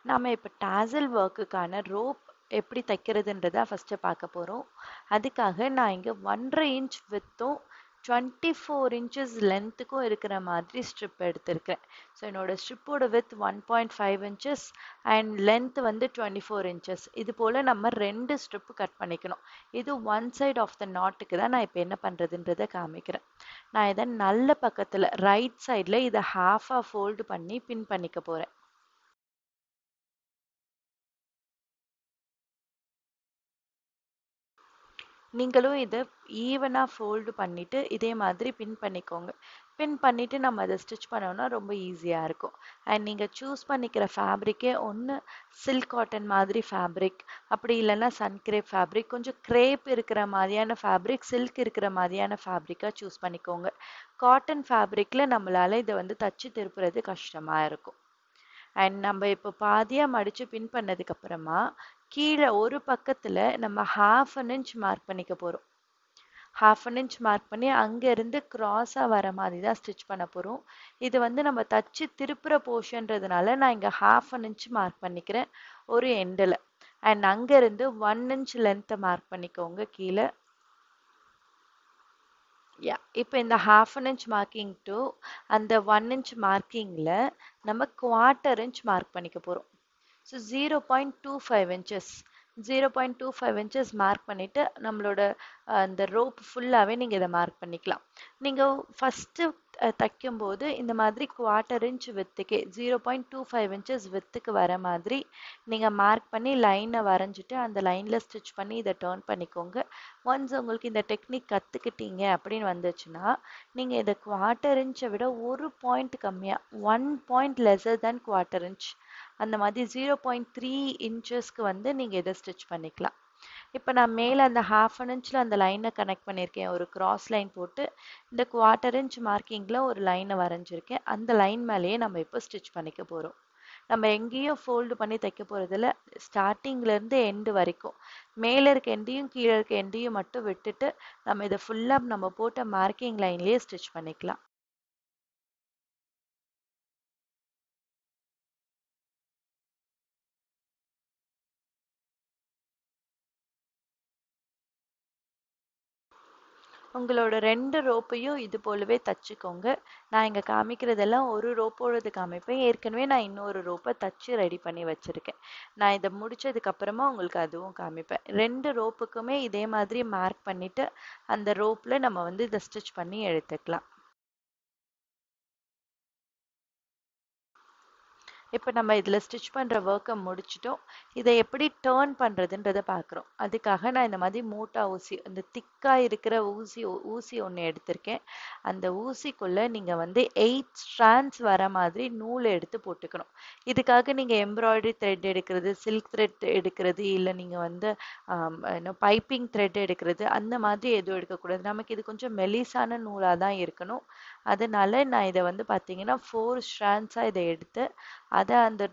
நாம இப்போ dazzle ஒர்க்குக்கான rope எப்படி தைக்கிறதுன்றத ஃபர்ஸ்ட் பார்க்க போறோம். அதுக்காக நான் இங்க 1.5 இன்ச் வித்தும் 24 இன்ச்சஸ் லென்த்துக்கும் இருக்கிற மாதிரி ஸ்ட்ரிப் எடுத்திருக்கேன். ஸோ என்னோட ஸ்ட்ரிப்போட வித் 1.5 இன்ச்சஸ் அண்ட் லென்த் வந்து 24 இன்ச்சஸ். இது போல நம்ம 2 ஸ்ட்ரிப் கட் பண்ணிக்கணும். இது ஒன் சைட் ஆஃப் த நாட்டுக்கு தான் நான் இப்போ என்ன பண்றதுன்றத காமிக்கிறேன். நான் இதை நல்ல பக்கத்துல ரைட் சைட்ல இதை ஹாஃபா ஃபோல்டு பண்ணி பின் பண்ணிக்க போறேன். நீங்களும் இதை ஈவனாக ஃபோல்டு பண்ணிவிட்டு இதே மாதிரி பின் பண்ணிக்கோங்க. பின் பண்ணிவிட்டு நம்ம அதை ஸ்டிச் பண்ணோம்னா ரொம்ப ஈஸியாக இருக்கும். அண்ட் நீங்கள் சூஸ் பண்ணிக்கிற ஃபேப்ரிக்கே ஒன்று சில்க் காட்டன் மாதிரி ஃபேப்ரிக், அப்படி இல்லைன்னா சன்கிரேப் ஃபேப்ரிக், கொஞ்சம் கிரேப் இருக்கிற மாதிரியான ஃபேப்ரிக், சில்க் இருக்கிற மாதிரியான ஃபேப்ரிக்காக சூஸ் பண்ணிக்கோங்க. காட்டன் ஃபேப்ரிக்கில் நம்மளால் இதை வந்து தச்சு திருப்புறது கஷ்டமாக இருக்கும். அண்ட் நம்ம இப்போ பாதியாக மடித்து பின் பண்ணதுக்கு அப்புறமா கீழே ஒரு பக்கத்தில் நம்ம 1/2 இன்ச் மார்க் பண்ணிக்க போகிறோம். 1/2 இன்ச் மார்க் பண்ணி அங்கேருந்து கிராஸாக வர மாதிரி தான் ஸ்டிச் பண்ண போகிறோம். இது வந்து நம்ம தச்சு திருப்புற போர்ஷன்றதுனால நான் இங்கே 1/2 இன்ச் மார்க் பண்ணிக்கிறேன் ஒரு எண்டில். அண்ட் அங்கேருந்து 1 இன்ச் லென்த்தை மார்க் பண்ணிக்கோங்க கீழே. இப்போ இந்த 1/2 இன்ச் மார்க்கிங் டு அந்த 1 இன்ச் மார்க்கிங்கில் நம்ம 1/4 இன்ச் மார்க் பண்ணிக்க போகிறோம். ஸோ 0.25 இன்ச்சஸ் 0.25 இன்ச்சஸ் மார்க் பண்ணிவிட்டு நம்மளோட அந்த ரோப் ஃபுல்லாகவே நீங்கள் இதை மார்க் பண்ணிக்கலாம். நீங்கள் ஃபஸ்ட்டு தைக்கும்போது இந்த மாதிரி 1/4 இன்ச் வித்துக்கே 0.25 இன்ச்சஸ் வித்துக்கு வர மாதிரி நீங்கள் மார்க் பண்ணி லைனை வரைஞ்சிட்டு அந்த லைனில் ஸ்டிச் பண்ணி இதை டேர்ன் பண்ணிக்கோங்க. ஒன்ஸ் உங்களுக்கு இந்த டெக்னிக் கற்றுக்கிட்டீங்க அப்படின்னு வந்துச்சுன்னா நீங்கள் இதை 1/4 இன்ச்சை விட ஒரு பாயிண்ட் கம்மியாக 1 பாயிண்ட் லெஸர் தேன் 1/4 இன்ச் அந்த மாதிரி 0.3 இன்ச்சஸ்க்கு வந்து நீங்கள் இதை ஸ்டிச் பண்ணிக்கலாம். இப்போ நான் மேலே அந்த 1/2 இன்ச்சில் அந்த லைனை கனெக்ட் பண்ணியிருக்கேன். ஒரு கிராஸ் லைன் போட்டு இந்த 1/4 இன்ச் மார்க்கிங்கில் ஒரு லைனை வரைஞ்சிருக்கேன். அந்த லைன் மேலேயே நம்ம இப்போ ஸ்டிச் பண்ணிக்க போகிறோம். நம்ம எங்கேயும் ஃபோல்டு பண்ணி தைக்க போகிறதில்ல. ஸ்டார்டிங்லேருந்து எண்டு வரைக்கும் மேலே இருக்க எண்டையும் கீழே இருக்க எண்டையும் மட்டும் விட்டுட்டு நம்ம இதை ஃபுல்லாக நம்ம போட்ட மார்க்கிங் லைன்லேயே ஸ்டிச் பண்ணிக்கலாம். உங்களோட 2 ரோப்பையும் இது போலவே தச்சுக்கோங்க. நான் இங்கே காமிக்கிறதெல்லாம் ஒரு ரோப்போடது காமிப்பேன். ஏற்கனவே நான் இன்னொரு ரோப்பை தச்சு ரெடி பண்ணி வச்சுருக்கேன். நான் இதை முடிச்சதுக்கு அப்புறமா உங்களுக்கு அதுவும் காமிப்பேன். 2 ரோப்புக்குமே இதே மாதிரி மார்க் பண்ணிவிட்டு அந்த ரோப்பில் நம்ம வந்து இதை ஸ்டிச் பண்ணி எடுத்துக்கலாம். இப்போ நம்ம இதில் ஸ்டிச் பண்ணுற ஒர்க்கை முடிச்சிட்டோம். இதை எப்படி டேர்ன் பண்ணுறதுன்றதை பார்க்குறோம். அதுக்காக நான் இந்த மாதிரி மூட்டா ஊசி, இந்த திக்காக இருக்கிற ஊசி ஒன்று எடுத்திருக்கேன். அந்த ஊசிக்குள்ளே நீங்கள் வந்து 8 ஸ்ட்ராண்ட்ஸ் வர மாதிரி நூல் எடுத்து போட்டுக்கணும். இதுக்காக நீங்கள் எம்ப்ராய்டரி த்ரெட் எடுக்கிறது, சில்க் த்ரெட் எடுக்கிறது, இல்லை நீங்கள் வந்து பைப்பிங் த்ரெட் எடுக்கிறது அந்த மாதிரி எதுவும் எடுக்கக்கூடாது. நமக்கு இது கொஞ்சம் மெலிசான நூலாக தான் இருக்கணும். அதனால நான் இதை வந்து பார்த்தீங்கன்னா 4 ஸ்ட்ராண்ட்ஸாக இதை எடுத்து அதை அந்த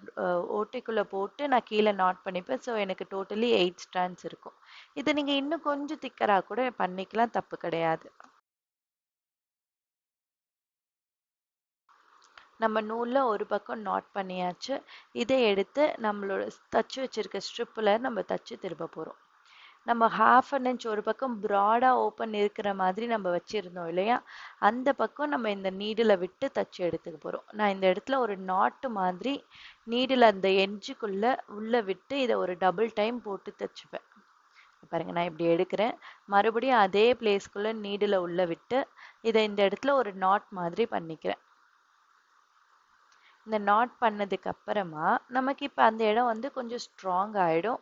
ஓட்டைக்குள்ளே போட்டு நான் கீழே நாட் பண்ணிப்பேன். ஸோ எனக்கு டோட்டலி 8 ஸ்ட்ராண்ட்ஸ் இருக்கும். இதை நீங்கள் இன்னும் கொஞ்சம் திக்கராக கூட பண்ணிக்கலாம், தப்பு கிடையாது. நம்ம நூலில் ஒரு பக்கம் நாட் பண்ணியாச்சு. இதை எடுத்து நம்மளோட தச்சு வச்சிருக்க ஸ்ட்ரிப்பில் நம்ம தச்சு திருப்ப போகிறோம். நம்ம 1/2 இன்ச் ஒரு பக்கம் ப்ராடாக ஓப்பன் இருக்கிற மாதிரி நம்ம வச்சுருந்தோம் இல்லையா, அந்த பக்கம் நம்ம இந்த நீடில் விட்டு தச்சு எடுத்துக்க போகிறோம். நான் இந்த இடத்துல ஒரு நாட்டு மாதிரி நீடில் அந்த எட்ஜுக்குள்ளே உள்ளே விட்டு இதை ஒரு டபுள் டைம் போட்டு தச்சுப்பேன். பாருங்க, நான் இப்படி எடுக்கிறேன். மறுபடியும் அதே பிளேஸ்க்குள்ளே நீடில் உள்ள விட்டு இதை இந்த இடத்துல ஒரு நாட் மாதிரி பண்ணிக்கிறேன். இந்த நாட் பண்ணதுக்கு அப்புறமா நமக்கு இப்போ அந்த இடம் வந்து கொஞ்சம் ஸ்ட்ராங் ஆகிடும்.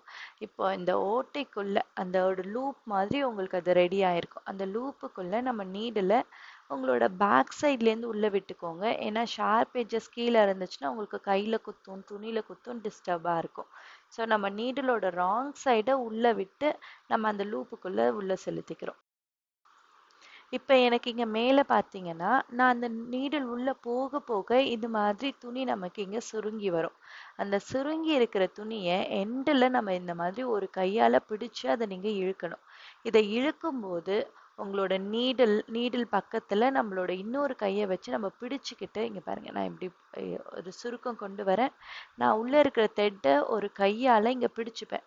இப்போ இந்த ஓட்டைக்குள்ளே அந்த ஒரு லூப் மாதிரி உங்களுக்கு அது ரெடி ஆகிருக்கும். அந்த லூப்புக்குள்ளே நம்ம நீடில் உங்களோட பேக் சைட்லேருந்து உள்ளே விட்டுக்கோங்க. ஏன்னா ஷார்ப் எட்ஜஸ் கீழே இருந்துச்சுன்னா உங்களுக்கு கையில் குத்தும், துணியில் குத்தும், டிஸ்டர்பாக இருக்கும். ஸோ நம்ம நீடிலோட ராங் சைடை உள்ளே விட்டு நம்ம அந்த லூப்புக்குள்ளே உள்ளே செலுத்திக்கிறோம். இப்போ எனக்கு இங்கே மேலே பார்த்தீங்கன்னா நான் அந்த நீடில் உள்ளே போக போக இது மாதிரி துணி நமக்கு இங்கே சுருங்கி வரும். அந்த சுருங்கி இருக்கிற துணியை எண்டில் நம்ம இந்த மாதிரி ஒரு கையால் பிடிச்சு அதை நீங்கள் இழுக்கணும். இதை இழுக்கும்போது உங்களோட நீடில் பக்கத்துல நம்மளோட இன்னொரு கையை வச்சு நம்ம பிடிச்சுக்கிட்டு, இங்க பாருங்க நான் இப்படி ஒரு சுருக்கம் கொண்டு வரேன். நான் உள்ள இருக்கிற த்ரெட்டை ஒரு கையால இங்க பிடிச்சுப்பேன்.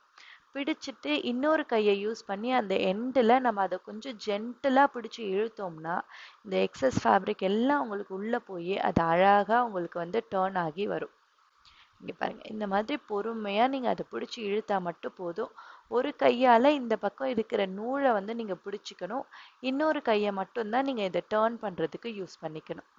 பிடிச்சிட்டு இன்னொரு கையை யூஸ் பண்ணி அந்த எண்டில் நம்ம அதை கொஞ்சம் ஜென்டிலாக பிடிச்சி இழுத்தோம்னா இந்த எக்ஸஸ் ஃபேப்ரிக் எல்லாம் உங்களுக்கு உள்ளே போய் அது அழகாக உங்களுக்கு வந்து டேர்ன் ஆகி வரும். இங்க பாருங்க, இந்த மாதிரி பொறுமையா நீங்க அதை பிடிச்சி இழுத்தா மட்டும் போதும். ஒரு கையால இந்த பக்கம் இருக்கிற நூலை வந்து நீங்க பிடிச்சிக்கணும். இன்னொரு கையை மட்டும்தான் நீங்க இதை டேர்ன் பண்றதுக்கு யூஸ் பண்ணிக்கணும்.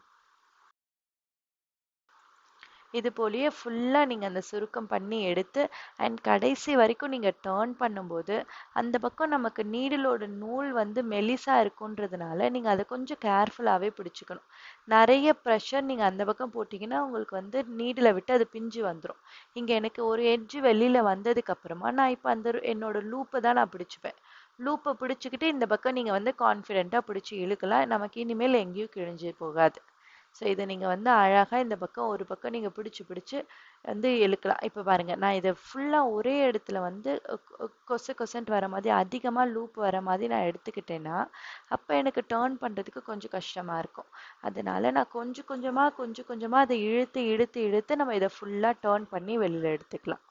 இது போலயே ஃபுல்லா நீங்க அந்த சுருக்கம் பண்ணி எடுத்து அண்ட் கடைசி வரைக்கும் நீங்க டர்ன் பண்ணும்போது அந்த பக்கம் நமக்கு நீடிலோட நூல் வந்து மெலிசா இருக்குன்றதுனால நீங்க அதை கொஞ்சம் கேர்ஃபுல்லாவே பிடிச்சுக்கணும். நிறைய ப்ரெஷர் நீங்க அந்த பக்கம் போட்டீங்கன்னா உங்களுக்கு வந்து நீடில விட்டு அது பிஞ்சு வந்துடும். இங்க எனக்கு ஒரு எட்ஜ் வெளியில வந்ததுக்கு அப்புறமா நான் இப்ப அந்த என்னோட லூப்பை தான் நான் பிடிச்சுப்பேன். லூப்பை பிடிச்சுக்கிட்டு இந்த பக்கம் நீங்க வந்து கான்ஃபிடென்ட்டா பிடிச்சி இழுக்கலாம். நமக்கு இனிமேல் எங்கேயும் கிழிஞ்சு போகாது. ஸோ இதை நீங்க வந்து அழகா இந்த பக்கம் ஒரு பக்கம் நீங்க பிடிச்சு பிடிச்சு வந்து இழுக்கலாம். இப்ப பாருங்க, நான் இதை ஃபுல்லா ஒரே இடத்துல வந்து கொசன்ட் வர மாதிரி அதிகமா லூப் வர மாதிரி நான் எடுத்துக்கிட்டேன்னா அப்ப எனக்கு டேர்ன் பண்றதுக்கு கொஞ்சம் கஷ்டமா இருக்கும். அதனால நான் கொஞ்சம் கொஞ்சமா அதை இழுத்து இழுத்து இழுத்து நம்ம இதை ஃபுல்லா டேர்ன் பண்ணி வெளியில எடுத்துக்கலாம்.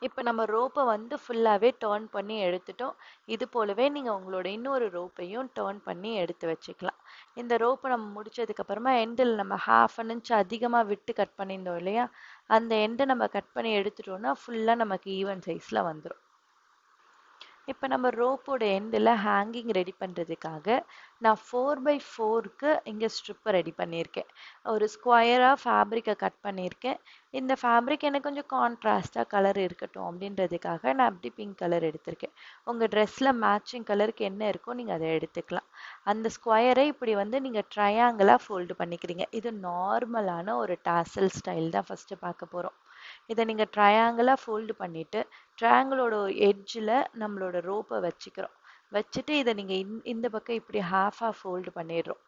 இப்ப நம்ம ரோப்பை வந்து ஃபுல்லாவே டர்ன் பண்ணி எடுத்துட்டோம். இது போலவே நீங்க உங்களோட இன்னொரு ரோப்பையும் டர்ன் பண்ணி எடுத்து வச்சுக்கலாம். இந்த ரோப்பை நம்ம முடிச்சதுக்கு அப்புறமா எண்டில் நம்ம 1/2 இன்ச் அதிகமா விட்டு கட் பண்ணியிருந்தோம் இல்லையா, அந்த எண்டை நம்ம கட் பண்ணி எடுத்துட்டோம்னா ஃபுல்லா நமக்கு ஈவன் சைஸ்ல வந்துடும். இப்போ நம்ம ரோப்போட எண்டில் ஹேங்கிங் ரெடி பண்ணுறதுக்காக நான் 4x4க்கு இங்கே ஸ்ட்ரிப்பை ரெடி பண்ணியிருக்கேன். ஒரு ஸ்கொயராக ஃபேப்ரிக்கை கட் பண்ணியிருக்கேன். இந்த ஃபேப்ரிக் எனக்கு கொஞ்சம் கான்ட்ராஸ்டாக கலர் இருக்கட்டும் அப்படின்றதுக்காக நான் அப்படி பிங்க் கலர் எடுத்திருக்கேன். உங்கள் ட்ரெஸ்ஸில் மேட்சிங் கலருக்கு என்ன இருக்கோ நீங்கள் அதை எடுத்துக்கலாம். அந்த ஸ்கொயரை இப்படி வந்து நீங்கள் ட்ரையாங்கிளாக ஃபோல்டு பண்ணிக்கிறீங்க. இது நார்மலான ஒரு டாசல் ஸ்டைல் தான் ஃபஸ்ட்டு பார்க்க போகிறோம். இதை நீங்கள் ட்ரையாங்கிளாக ஃபோல்டு பண்ணிவிட்டு ட்ரையாங்கிளோட எட்ஜில் நம்மளோட ரோப்பை வச்சுக்கிறோம். வச்சுட்டு இதை நீங்கள் இந்த பக்கம் இப்படி ஹாஃபாக ஃபோல்டு பண்ணிடுறோம்.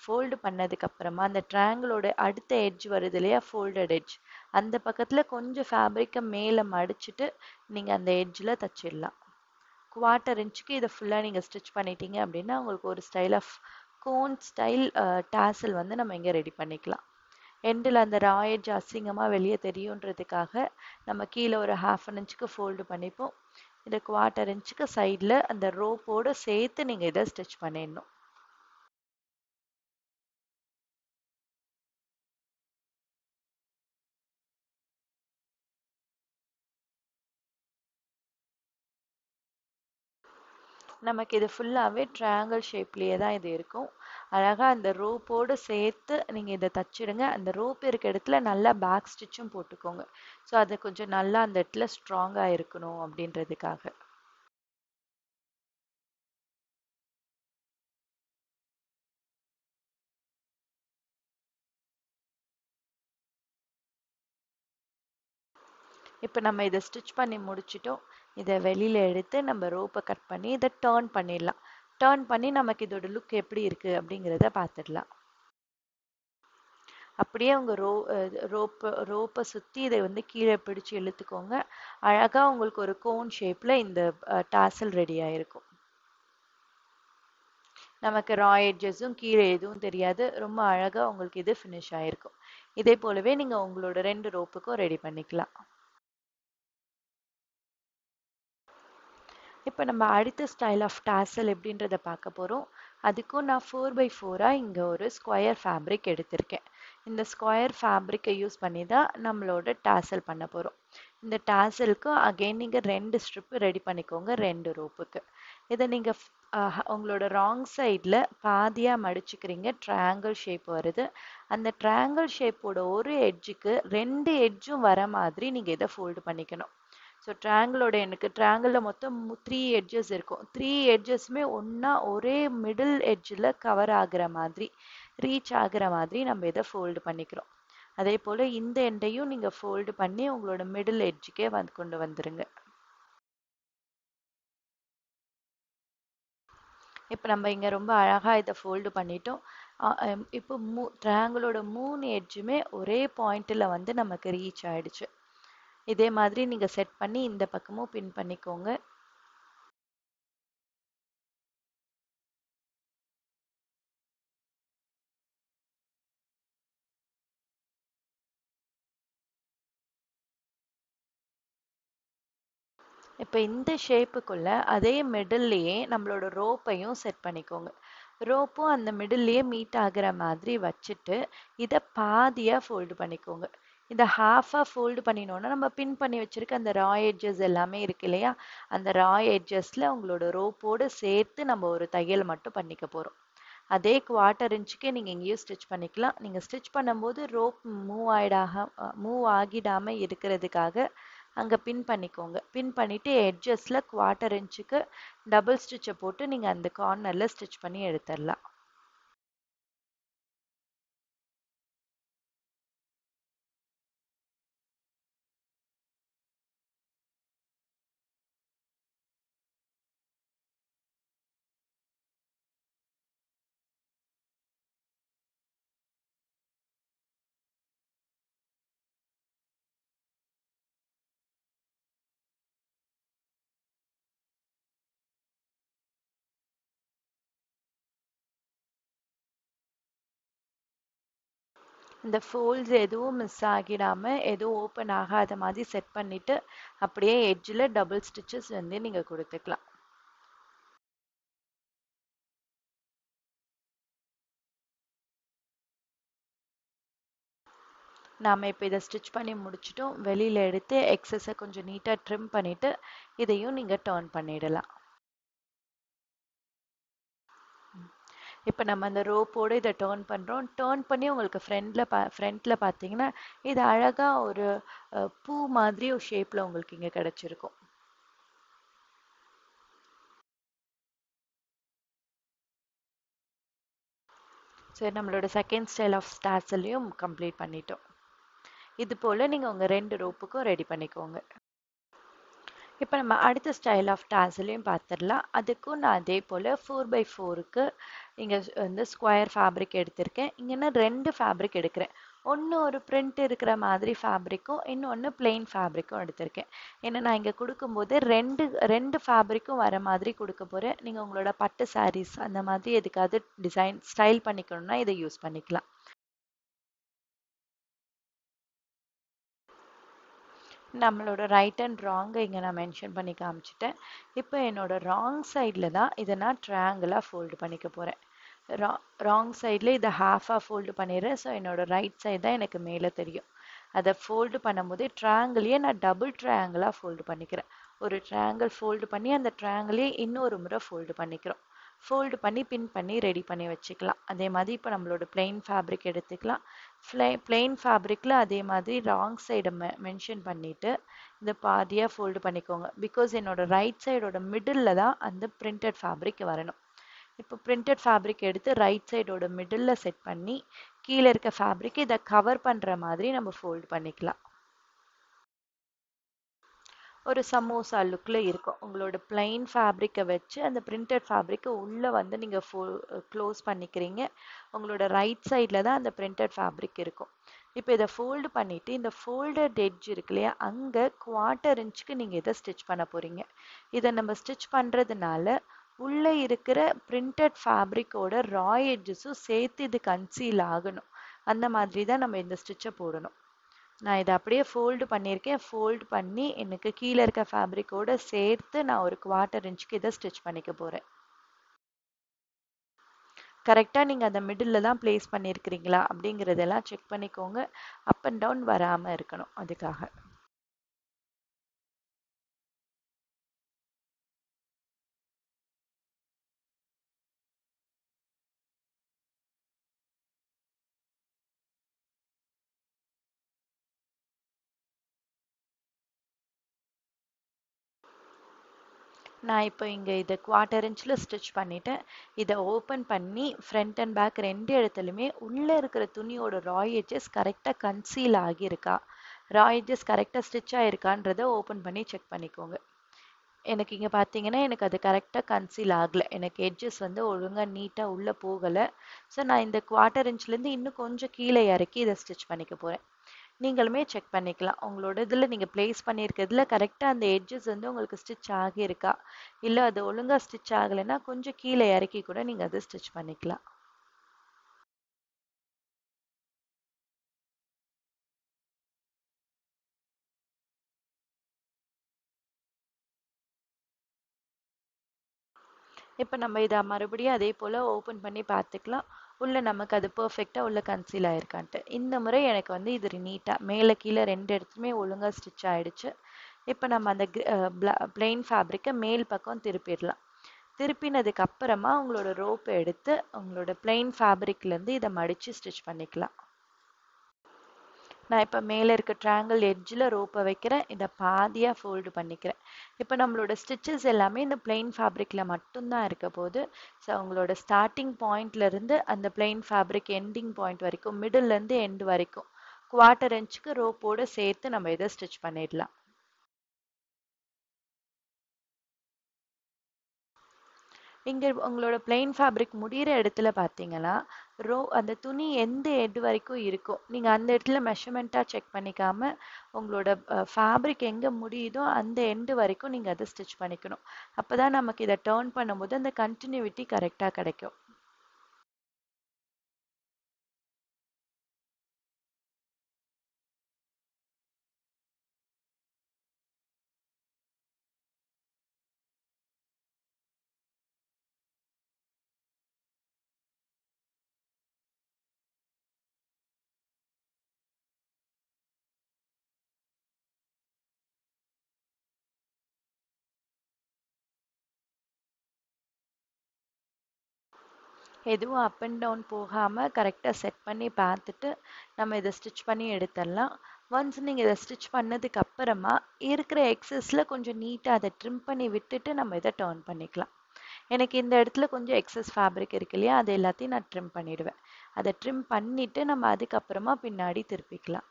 ஃபோல்டு பண்ணதுக்கு அப்புறமா அந்த ட்ரையாங்கிளோட அடுத்த எட்ஜ் வருது இல்லையா, ஃபோல்டட் எட்ஜ், அந்த பக்கத்தில் கொஞ்சம் ஃபேப்ரிக்கை மேலே மடிச்சுட்டு நீங்கள் அந்த எட்ஜில் தச்சிடலாம். 1/4 இன்ச்சுக்கு இதை ஃபுல்லாக நீங்கள் ஸ்டிச் பண்ணிட்டீங்க அப்படின்னா உங்களுக்கு ஒரு style of cone style tassel வந்து நம்ம இங்கே ரெடி பண்ணிக்கலாம். எண்டில் அந்த ரா எட்ஜ் அசிங்கமாக வெளியே தெரியுன்றதுக்காக நம்ம கீழே ஒரு 1/2 இன்ச்சுக்கு ஃபோல்டு பண்ணிப்போம். இந்த 1/4 இன்ச்சுக்கு சைடில் அந்த ரோப்போடு சேர்த்து நீங்கள் இதை ஸ்டிச் பண்ணிடணும். நமக்கு இது ஃபுல்லாகவே ட்ரையாங்கிள் ஷேப்லேயே தான் இது இருக்கும். அழகாக அந்த ரோப்போடு சேர்த்து நீங்கள் இதை தச்சிடுங்க. அந்த ரோப் இருக்க இடத்துல நல்லா பேக் ஸ்டிச்சும் போட்டுக்கோங்க. ஸோ அது கொஞ்சம் நல்லா அந்த இடத்துல ஸ்ட்ராங்காக இருக்கணும் அப்படின்றதுக்காக. இப்போ நம்ம இதை ஸ்டிச் பண்ணி முடிச்சிட்டோம். இதை வெளியில் எடுத்து நம்ம ரோப்பை கட் பண்ணி இதை டேர்ன் பண்ணிடலாம். டேர்ன் பண்ணி நமக்கு இதோட லுக் எப்படி இருக்குது அப்படிங்கிறத பார்த்துடலாம். அப்படியே உங்கள் ரோப்பை சுற்றி இதை வந்து கீழே பிடிச்சி இழுத்துக்கோங்க. அழகாக உங்களுக்கு ஒரு கோன் ஷேப்பில் இந்த டாசல் ரெடி ஆயிருக்கும். நமக்கு ரா எட்ஜஸும் கீழே எதுவும் தெரியாது. ரொம்ப அழகாக உங்களுக்கு இது ஃபினிஷ் ஆயிருக்கும். இதே போலவே நீங்கள் உங்களோட 2 ரோப்புக்கும் ரெடி பண்ணிக்கலாம். இப்போ நம்ம அடுத்த ஸ்டைல் ஆஃப் டாசல் எப்படின்றத பார்க்க போகிறோம். அதுக்கும் நான் 4x4 இங்கே ஒரு ஸ்கொயர் ஃபேப்ரிக் எடுத்திருக்கேன். இந்த ஸ்கொயர் ஃபேப்ரிக்கை யூஸ் பண்ணி தான் நம்மளோட டாசல் பண்ண போகிறோம். இந்த டாசலுக்கு அகெயின் நீங்கள் 2 ஸ்ட்ரிப்பு ரெடி பண்ணிக்கோங்க 2 ரோப்புக்கு. இதை நீங்கள் உங்களோட ராங் சைடில் பாதியாக மடிச்சுக்கிறீங்க. ட்ரையாங்கிள் ஷேப் வருது. அந்த ட்ரையாங்கிள் ஷேப்போட ஒரு எட்ஜுக்கு 2 எட்ஜும் வர மாதிரி நீங்கள் இதை ஃபோல்டு பண்ணிக்கணும். ஸோ ட்ரையாங்கிளோட எனக்கு ட்ரையாங்கிளில் மொத்தம் 3 எட்ஜஸ் இருக்கும். 3 எட்ஜஸுமே ஒன்றா ஒரே மிடில் எட்ஜில் கவர் ஆகுற மாதிரி, ரீச் ஆகுற மாதிரி நம்ம இதை ஃபோல்டு பண்ணிக்கிறோம். அதே போல் இந்த எண்டையும் நீங்கள் ஃபோல்டு பண்ணி உங்களோட மிடில் எட்ஜுக்கே கொண்டு வந்துருங்க. இப்போ நம்ம இங்கே ரொம்ப அழகாக இதை ஃபோல்டு பண்ணிட்டோம். இப்போ ட்ரையாங்கிளோட 3 எட்ஜுமே ஒரே பாயிண்டில் வந்து நமக்கு ரீச் ஆயிடுச்சு. இதே மாதிரி நீங்கள் செட் பண்ணி இந்த பக்கமும் பின் பண்ணிக்கோங்க. இப்போ இந்த ஷேப்புக்குள்ள அதே மிடில்லையே நம்மளோட ரோப்பையும் செட் பண்ணிக்கோங்க. ரோப்பும் அந்த மிடில்லையே மீட் ஆகுற மாதிரி வச்சுட்டு இதை பாதியா ஃபோல்டு பண்ணிக்கோங்க. இதை ஹாஃபா ஃபோல்டு பண்ணினோன்னா நம்ம பின் பண்ணி வச்சிருக்க அந்த ரா எட்ஜஸ் எல்லாமே இருக்கு இல்லையா, அந்த ரா எட்ஜஸ்ல உங்களோட ரோப்போடு சேர்த்து நம்ம ஒரு தையல் மட்டும் பண்ணிக்க போறோம். அதே குவார்ட்டர் இன்ச்சுக்கே நீங்க எங்கேயும் ஸ்டிச் பண்ணிக்கலாம். நீங்க ஸ்டிச் பண்ணும்போது ரோப் மூவ் ஆகிடாம இருக்கிறதுக்காக அங்க பின் பண்ணிக்கோங்க. பின் பண்ணிட்டு எட்ஜஸ்ல குவார்ட்டர் இன்ச்சுக்கு டபுள் ஸ்டிச்சை போட்டு நீங்க அந்த கார்னர்ல ஸ்டிச் பண்ணி எடுத்துடலாம். இந்த ஃபோல்ட்ஸ் எதுவும் மிஸ் ஆகிடாம எதுவும் ஓப்பன் ஆகாத மாதிரி செட் பண்ணிட்டு அப்படியே எட்ஜில் டபுள் ஸ்டிச்சஸ் வந்து நீங்க கொடுத்துக்கலாம். நாம இப்போ இதை ஸ்டிச் பண்ணி முடிச்சிட்டோம். வெளியில எடுத்து எக்ஸஸை கொஞ்சம் நீட்டா ட்ரிம் பண்ணிட்டு இதையும் நீங்க டர்ன் பண்ணிடலாம். இப்போ நம்ம அந்த ரோப்போடு இதை டேர்ன் பண்ணுறோம். டேர்ன் பண்ணி உங்களுக்கு ஃப்ரண்ட்ல பார்த்தீங்கன்னா இது அழகாக ஒரு பூ மாதிரி ஒரு ஷேப்பில் உங்களுக்கு இங்கே கிடச்சிருக்கும். சரி, நம்மளோட செகண்ட் ஸ்டைல் ஆஃப் ஸ்டார்ஸ்லையும் கம்ப்ளீட் பண்ணிட்டோம். இது போல் நீங்கள் உங்கள் 2 ரோப்புக்கும் ரெடி பண்ணிக்கோங்க. இப்போ நம்ம அடுத்த ஸ்டைல் ஆஃப் டாசலையும் பார்த்துடலாம். அதுக்கும் நான் அதே போல் 4x4க்கு இங்கே வந்து ஸ்கொயர் ஃபேப்ரிக் எடுத்திருக்கேன். இங்கே நான் 2 ஃபேப்ரிக் எடுக்கிறேன். ஒன்று ஒரு பிரிண்ட் இருக்கிற மாதிரி ஃபேப்ரிக்கும் இன்னொன்று பிளெயின் ஃபேப்ரிக்கும் எடுத்திருக்கேன். ஏன்னா நான் இங்கே கொடுக்கும்போது ரெண்டு ஃபேப்ரிக்கும் வர மாதிரி கொடுக்க போகிறேன். நீங்கள் உங்களோட பட்டு சாரீஸ் அந்த மாதிரி எதுக்காவது டிசைன் ஸ்டைல் பண்ணிக்கணும்னா இதை யூஸ் பண்ணிக்கலாம். நம்மளோட ரைட் அண்ட் ராங்கை இங்கே நான் மென்ஷன் பண்ணி காமிச்சிட்டேன். இப்போ என்னோட ராங் சைடில் தான் இதை நான் ட்ரையாங்கிளாக ஃபோல்டு பண்ணிக்க போகிறேன். ராங் சைடில் இதை ஹாஃபாக ஃபோல்டு பண்ணிடுறேன். ஸோ என்னோட ரைட் சைடு தான் எனக்கு மேலே தெரியும். அதை ஃபோல்டு பண்ணும்போதே ட்ரையாங்கிளையே நான் டபுள் ட்ரையாங்கிளாக ஃபோல்டு பண்ணிக்கிறேன். ஒரு ட்ரையாங்கிள் ஃபோல்டு பண்ணி அந்த ட்ரையாங்கிளையே இன்னொரு முறை ஃபோல்டு பண்ணிக்கிறோம். ஃபோல்டு பண்ணி பின் பண்ணி ரெடி பண்ணி வச்சுக்கலாம். அதே மாதிரி இப்போ நம்மளோட பிளெயின் ஃபேப்ரிக் எடுத்துக்கலாம். பிளெயின் ஃபேப்ரிக்கில் அதே மாதிரி ராங் சைடை மென்ஷன் பண்ணிவிட்டு இந்த பாதியாக ஃபோல்டு பண்ணிக்கோங்க. பிகாஸ் என்னோட ரைட் சைடோட மிடில் தான் அந்த பிரிண்டட் ஃபேப்ரிக் வரணும். இப்போ பிரிண்டட் ஃபேப்ரிக் எடுத்து ரைட் சைடோட மிடில் செட் பண்ணி கீழே இருக்க ஃபேப்ரிக் இதை கவர் பண்ணுற மாதிரி நம்ம ஃபோல்டு பண்ணிக்கலாம். ஒரு சமோசா லுக்கில் இருக்கும். உங்களோட பிளைன் ஃபேப்ரிக்கை வச்சு அந்த பிரிண்டட் ஃபேப்ரிக்கை உள்ளே வந்து நீங்கள் க்ளோஸ் பண்ணிக்கிறீங்க. உங்களோட ரைட் சைடில் தான் அந்த பிரிண்டட் ஃபேப்ரிக் இருக்கும். இப்போ இதை ஃபோல்டு பண்ணிவிட்டு இந்த ஃபோல்டட் எட்ஜ் இருக்கு இல்லையா, அங்கே குவார்ட்டர் இன்ச்சுக்கு நீங்கள் இதை ஸ்டிச் பண்ண போகிறீங்க. இதை நம்ம ஸ்டிச் பண்ணுறதுனால உள்ளே இருக்கிற பிரிண்டட் ஃபேப்ரிக்கோட ரா எட்ஜஸும் சேர்த்து இது கன்சீல் ஆகணும். அந்த மாதிரி தான் நம்ம இந்த ஸ்டிச்சை போடணும். நான் இதை அப்படியே ஃபோல்டு பண்ணியிருக்கேன். ஃபோல்டு பண்ணி எனக்கு கீழே இருக்க ஃபேப்ரிக்கோட சேர்த்து நான் ஒரு குவார்ட்டர் இன்ச்சுக்கு இதை ஸ்டிச் பண்ணிக்க போகிறேன். கரெக்டாக நீங்கள் அந்த மிடில் தான் பிளேஸ் பண்ணியிருக்கிறீங்களா அப்படிங்கிறதெல்லாம் செக் பண்ணிக்கோங்க. அப் அண்ட் டவுன் வராமல் இருக்கணும் அதுக்காக. நான் இப்போ இங்கே இதை குவார்ட்டர் இன்ச்சில் ஸ்டிச் பண்ணிட்டேன். இதை ஓப்பன் பண்ணி ஃப்ரண்ட் அண்ட் பேக் 2 இடத்துலையுமே உள்ளே இருக்கிற துணியோட ரா எட்ஜஸ் கரெக்டாக கன்சீல் ஆகியிருக்கா, ரா எட்ஜஸ் கரெக்டாக ஸ்டிச் ஆகிருக்கான்றதை ஓப்பன் பண்ணி செக் பண்ணிக்கோங்க. எனக்கு இங்கே பார்த்தீங்கன்னா எனக்கு அது கரெக்டாக கன்சீல் ஆகலை. எனக்கு எட்ஜஸ் வந்து ஒழுங்காக நீட்டாக உள்ளே போகலை. ஸோ நான் இந்த குவார்ட்டர் இன்ச்லேருந்து இன்னும் கொஞ்சம் கீழே இறக்கி இதை ஸ்டிச் பண்ணிக்க போகிறேன். நீங்களுமே செக் பண்ணிக்கலாம். உங்களோட இதில் நீங்கள் பிளேஸ் பண்ணியிருக்கிறதுல கரெக்டாக அந்த எட்ஜஸ் வந்து உங்களுக்கு ஸ்டிச் ஆகியிருக்கா, இல்லை அது ஒழுங்காக ஸ்டிச் ஆகலைன்னா கொஞ்சம் கீழே இறக்கி கூட நீங்கள் அதை ஸ்டிச் பண்ணிக்கலாம். இப்போ நம்ம இதை மறுபடியும் அதே போல் ஓப்பன் பண்ணி பார்த்துக்கலாம். உள்ள நமக்கு அது பர்ஃபெக்டாக உள்ள கன்சீல் ஆயிருக்கான்ட்டு. இந்த முறை எனக்கு வந்து இது நீட்டாக மேலே கீழே ரெண்டு இடத்துலையுமே ஒழுங்காக ஸ்டிச் ஆயிடுச்சு. இப்போ நம்ம அந்த பிளெயின் ஃபேப்ரிக்கை மேல் பக்கம் திருப்பிடலாம். திருப்பினதுக்கு அப்புறமா உங்களோட ரோப்பை எடுத்து உங்களோட பிளெயின் ஃபேப்ரிக்லேருந்து இதை மடித்து ஸ்டிச் பண்ணிக்கலாம். நான் இப்போ மேலே இருக்க ட்ரையாங்கிள் எட்ஜில் ரோப்பை வைக்கிறேன். இதை பாதியாக ஃபோல்டு பண்ணிக்கிறேன். இப்போ நம்மளோட ஸ்டிச்சஸ் எல்லாமே இந்த பிளெயின் ஃபேப்ரிக்கில் மட்டும்தான் இருக்க போது. ஸோ உங்களோட ஸ்டார்டிங் பாயிண்ட்லேருந்து அந்த பிளெயின் ஃபேப்ரிக் எண்டிங் பாயிண்ட் வரைக்கும், மிடில்லேருந்து எண்டு வரைக்கும் 1/4 இன்ச்சுக்கு ரோப்போடு சேர்த்து நம்ம இதை ஸ்டிச் பண்ணிடலாம். இங்கே உங்களோட பிளெயின் ஃபேப்ரிக் முடிகிற இடத்துல பார்த்தீங்கன்னா அந்த துணி எந்த எட் வரைக்கும் இருக்கோ நீங்கள் அந்த இடத்துல மெஷர்மெண்ட்டாக செக் பண்ணிக்காமல் உங்களோட ஃபேப்ரிக் எங்கே முடியுதோ அந்த எண்டு வரைக்கும் நீங்கள் அதை ஸ்டிச் பண்ணிக்கணும். அப்போ தான் நமக்கு இதை டேர்ன் பண்ணும்போது அந்த கண்டினியூட்டி கரெக்டாக கிடைக்கும். எதுவும் அப் அண்ட் டவுன் போகாமல் கரெக்டாக செட் பண்ணி பார்த்துட்டு நம்ம இதை ஸ்டிச் பண்ணி எடுத்துடலாம். ஒன்ஸ் நீங்கள் இதை ஸ்டிச் பண்ணதுக்கு அப்புறமா இருக்கிற எக்ஸஸில் கொஞ்சம் நீட்டாக அதை ட்ரிம் பண்ணி விட்டுட்டு நம்ம இதை டர்ன் பண்ணிக்கலாம். எனக்கு இந்த இடத்துல கொஞ்சம் எக்ஸஸ் ஃபேப்ரிக் இருக்கு இல்லையா, அது எல்லாத்தையும் நான் ட்ரிம் பண்ணிடுவேன். அதை ட்ரிம் பண்ணிவிட்டு நம்ம அதுக்கப்புறமா பின்னாடி திருப்பிக்கலாம்.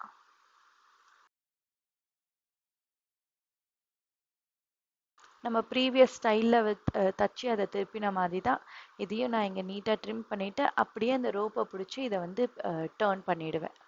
நம்ம ப்ரீவியஸ் ஸ்டைலில் தச்சு அதை திருப்பின மாதிரி தான் இதையும் நான் இங்கே நீட்டாக ட்ரிம் பண்ணிவிட்டு அப்படியே அந்த ரோப்பை பிடிச்சி இதை வந்து டர்ன் பண்ணிவிடுவேன்.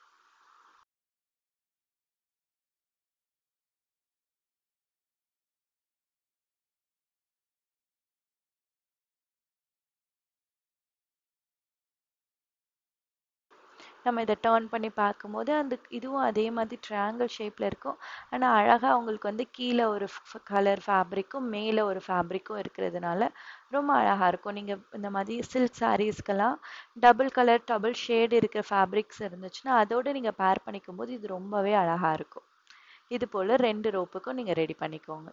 நம்ம இதை டர்ன் பண்ணி பார்க்கும்போது அந்த இதுவும் அதே மாதிரி ட்ரையாங்கிள் ஷேப்பில் இருக்கும். ஆனால் அழகாக உங்களுக்கு வந்து கீழே ஒரு கலர் ஃபேப்ரிக்கும் மேலே ஒரு ஃபேப்ரிக்கும் இருக்கிறதுனால ரொம்ப அழகாக இருக்கும். நீங்கள் இந்த மாதிரி சில்க் சாரீஸ்க்கெல்லாம் டபுள் கலர் டபுள் ஷேடு இருக்கிற ஃபேப்ரிக்ஸ் இருந்துச்சுன்னா அதோடு நீங்கள் பேர் பண்ணிக்கும் போது இது ரொம்பவே அழகாக இருக்கும். இது போல் 2 ரோப்புக்கும் நீங்கள் ரெடி பண்ணிக்கோங்க.